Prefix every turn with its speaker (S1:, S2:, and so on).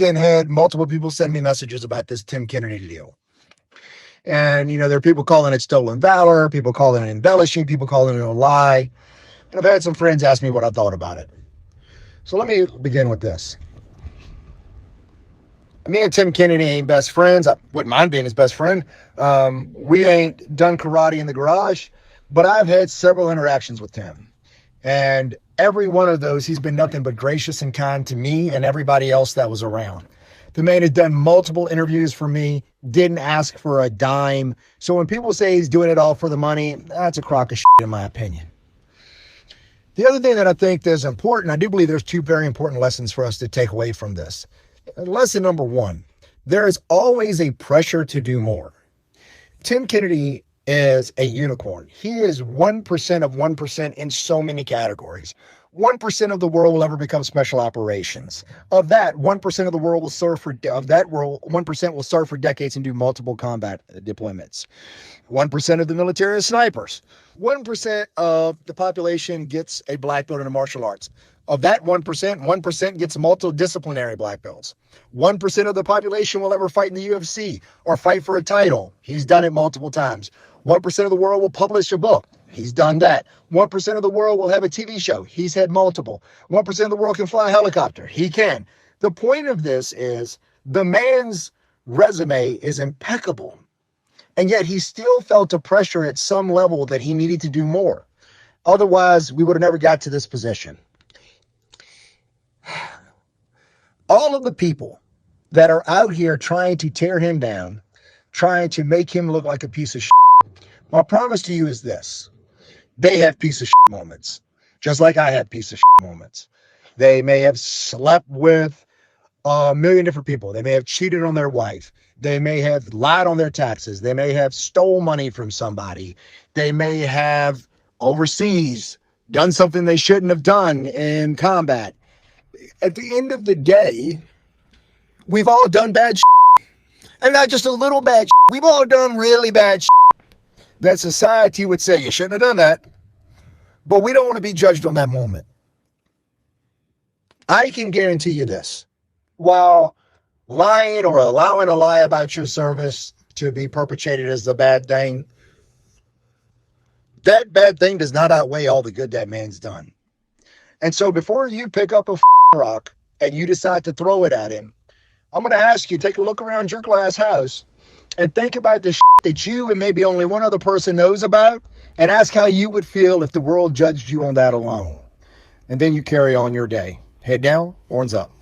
S1: then had multiple people send me messages about this Tim Kennedy deal. And, there are people calling it stolen valor, people calling it embellishing, people calling it a lie. And I've had some friends ask me what I thought about it. So let me begin with this. Me and Tim Kennedy ain't best friends. I wouldn't mind being his best friend. We ain't done karate in the garage, but I've had several interactions with Tim. And every one of those, he's been nothing but gracious and kind to me and everybody else that was around. The man has done multiple interviews for me, didn't ask for a dime. So when people say he's doing it all for the money, that's a crock of shit in my opinion. The other thing that I think is important, I do believe there's two very important lessons for us to take away from this. Lesson number one, there is always a pressure to do more. Tim Kennedy is a unicorn. He is 1% of 1% in so many categories. 1% of the world will ever become special operations. Of that, 1% of the world will serve for, 1% will serve for decades and do multiple combat deployments. 1% of the military is snipers. 1% of the population gets a black belt in the martial arts. Of that 1% gets multidisciplinary black belts. 1% of the population will ever fight in the UFC or fight for a title. He's done it multiple times. 1% of the world will publish a book. He's done that. 1% of the world will have a TV show. He's had multiple. 1% of the world can fly a helicopter. He can. The point of this is the man's resume is impeccable. And yet he still felt a pressure at some level that he needed to do more. Otherwise, we would have never got to this position. All of the people that are out here trying to tear him down, trying to make him look like a piece of shit, my promise to you is this. They have piece of shit moments, just like I had piece of shit moments. They may have slept with a million different people. They may have cheated on their wife. They may have lied on their taxes. They may have stole money from somebody. They may have overseas done something they shouldn't have done in combat. At the end of the day, we've all done bad shit. And not just a little bad shit. We've all done really bad shit that society would say, you shouldn't have done that. But we don't want to be judged on that moment. I can guarantee you this. While lying or allowing a lie about your service to be perpetrated as the bad thing, that bad thing does not outweigh all the good that man's done. And so before you pick up a rock and you decide to throw it at him, I'm going to ask you, take a look around your glass house and think about the shit that you and maybe only one other person knows about, and ask how you would feel if the world judged you on that alone. And then you carry on your day. Head down, horns up.